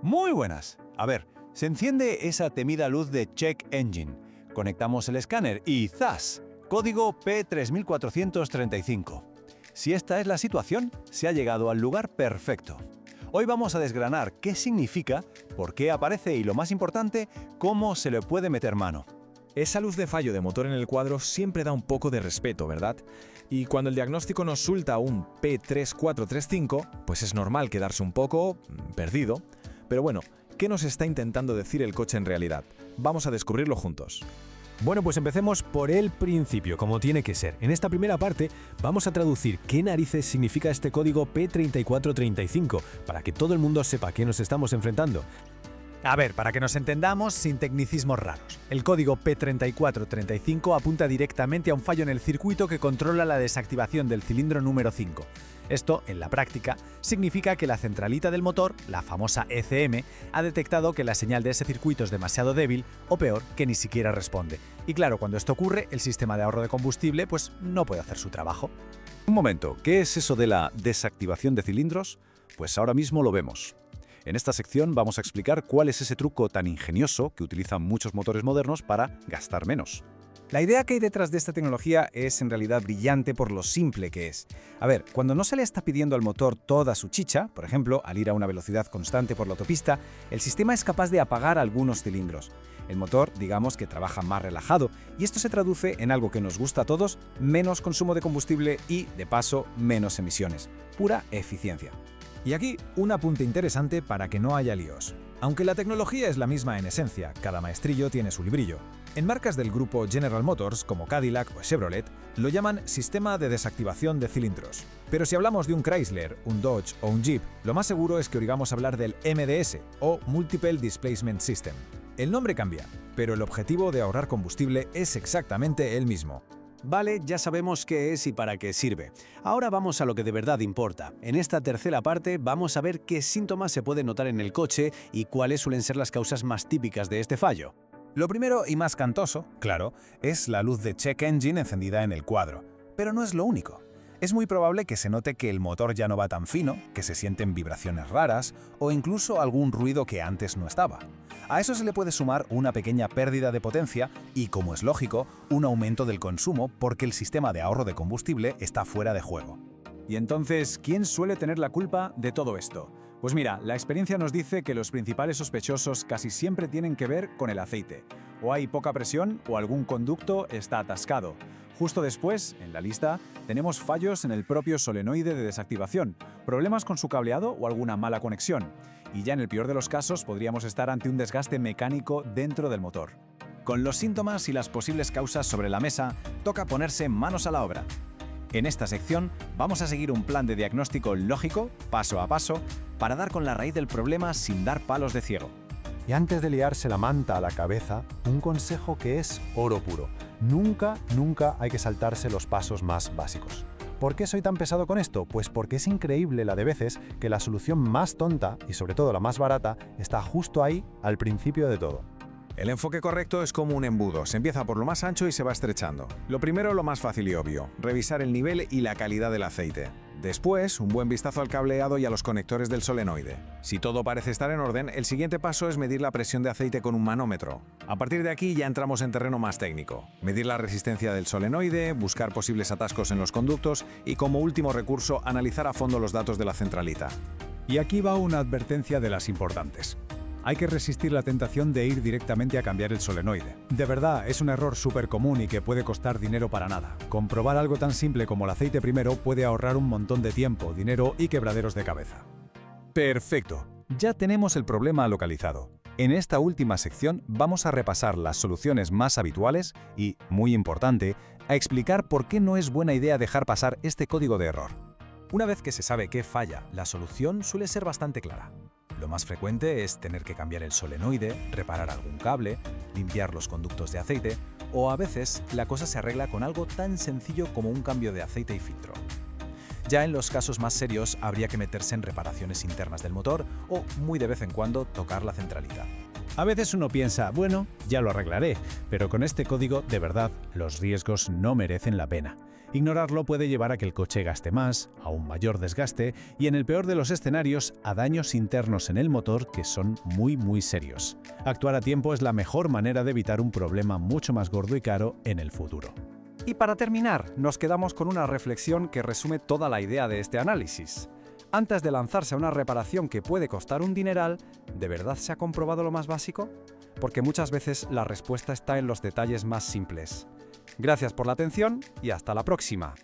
Muy buenas. A ver, se enciende esa temida luz de Check Engine. Conectamos el escáner y ¡zas! Código P3435. Si esta es la situación, se ha llegado al lugar perfecto. Hoy vamos a desgranar qué significa, por qué aparece y, lo más importante, cómo se le puede meter mano. Esa luz de fallo de motor en el cuadro siempre da un poco de respeto, ¿verdad? Y cuando el diagnóstico nos suelta un P3435, pues es normal quedarse un poco perdido. Pero bueno, ¿qué nos está intentando decir el coche en realidad? Vamos a descubrirlo juntos. Bueno, pues empecemos por el principio, como tiene que ser. En esta primera parte vamos a traducir qué narices significa este código P3435, para que todo el mundo sepa a qué nos estamos enfrentando. A ver, para que nos entendamos sin tecnicismos raros. El código P3435 apunta directamente a un fallo en el circuito que controla la desactivación del cilindro número 5. Esto, en la práctica, significa que la centralita del motor, la famosa ECM, ha detectado que la señal de ese circuito es demasiado débil o peor, que ni siquiera responde. Y claro, cuando esto ocurre, el sistema de ahorro de combustible pues no puede hacer su trabajo. Un momento, ¿qué es eso de la desactivación de cilindros? Pues ahora mismo lo vemos. En esta sección vamos a explicar cuál es ese truco tan ingenioso que utilizan muchos motores modernos para gastar menos. La idea que hay detrás de esta tecnología es en realidad brillante por lo simple que es. A ver, cuando no se le está pidiendo al motor toda su chicha, por ejemplo, al ir a una velocidad constante por la autopista, el sistema es capaz de apagar algunos cilindros. El motor, digamos que trabaja más relajado, y esto se traduce en algo que nos gusta a todos: menos consumo de combustible y, de paso, menos emisiones. Pura eficiencia. Y aquí un apunte interesante para que no haya líos. Aunque la tecnología es la misma en esencia, cada maestrillo tiene su librillo. En marcas del grupo General Motors, como Cadillac o Chevrolet, lo llaman sistema de desactivación de cilindros. Pero si hablamos de un Chrysler, un Dodge o un Jeep, lo más seguro es que oigamos hablar del MDS, o Multiple Displacement System. El nombre cambia, pero el objetivo de ahorrar combustible es exactamente el mismo. Vale, ya sabemos qué es y para qué sirve. Ahora vamos a lo que de verdad importa. En esta tercera parte vamos a ver qué síntomas se pueden notar en el coche y cuáles suelen ser las causas más típicas de este fallo. Lo primero y más cantoso, claro, es la luz de Check Engine encendida en el cuadro. Pero no es lo único. Es muy probable que se note que el motor ya no va tan fino, que se sienten vibraciones raras o incluso algún ruido que antes no estaba. A eso se le puede sumar una pequeña pérdida de potencia y, como es lógico, un aumento del consumo porque el sistema de ahorro de combustible está fuera de juego. Y entonces, ¿quién suele tener la culpa de todo esto? Pues mira, la experiencia nos dice que los principales sospechosos casi siempre tienen que ver con el aceite. O hay poca presión o algún conducto está atascado. Justo después, en la lista, tenemos fallos en el propio solenoide de desactivación, problemas con su cableado o alguna mala conexión. Y ya en el peor de los casos podríamos estar ante un desgaste mecánico dentro del motor. Con los síntomas y las posibles causas sobre la mesa, toca ponerse manos a la obra. En esta sección vamos a seguir un plan de diagnóstico lógico, paso a paso, para dar con la raíz del problema sin dar palos de ciego. Y antes de liarse la manta a la cabeza, un consejo que es oro puro. Nunca hay que saltarse los pasos más básicos. ¿Por qué soy tan pesado con esto? Pues porque es increíble la de veces que la solución más tonta, y sobre todo la más barata, está justo ahí, al principio de todo. El enfoque correcto es como un embudo, se empieza por lo más ancho y se va estrechando. Lo primero, lo más fácil y obvio, revisar el nivel y la calidad del aceite. Después, un buen vistazo al cableado y a los conectores del solenoide. Si todo parece estar en orden, el siguiente paso es medir la presión de aceite con un manómetro. A partir de aquí ya entramos en terreno más técnico. Medir la resistencia del solenoide, buscar posibles atascos en los conductos y, como último recurso, analizar a fondo los datos de la centralita. Y aquí va una advertencia de las importantes. Hay que resistir la tentación de ir directamente a cambiar el solenoide. De verdad, es un error súper común y que puede costar dinero para nada. Comprobar algo tan simple como el aceite primero puede ahorrar un montón de tiempo, dinero y quebraderos de cabeza. Perfecto, ya tenemos el problema localizado. En esta última sección vamos a repasar las soluciones más habituales y, muy importante, a explicar por qué no es buena idea dejar pasar este código de error. Una vez que se sabe qué falla, la solución suele ser bastante clara. Lo más frecuente es tener que cambiar el solenoide, reparar algún cable, limpiar los conductos de aceite, o a veces la cosa se arregla con algo tan sencillo como un cambio de aceite y filtro. Ya en los casos más serios habría que meterse en reparaciones internas del motor o, muy de vez en cuando, tocar la centralita. A veces uno piensa, bueno, ya lo arreglaré, pero con este código, de verdad, los riesgos no merecen la pena. Ignorarlo puede llevar a que el coche gaste más, a un mayor desgaste y, en el peor de los escenarios, a daños internos en el motor que son muy serios. Actuar a tiempo es la mejor manera de evitar un problema mucho más gordo y caro en el futuro. Y para terminar, nos quedamos con una reflexión que resume toda la idea de este análisis. Antes de lanzarse a una reparación que puede costar un dineral, ¿de verdad se ha comprobado lo más básico? Porque muchas veces la respuesta está en los detalles más simples. Gracias por la atención y hasta la próxima.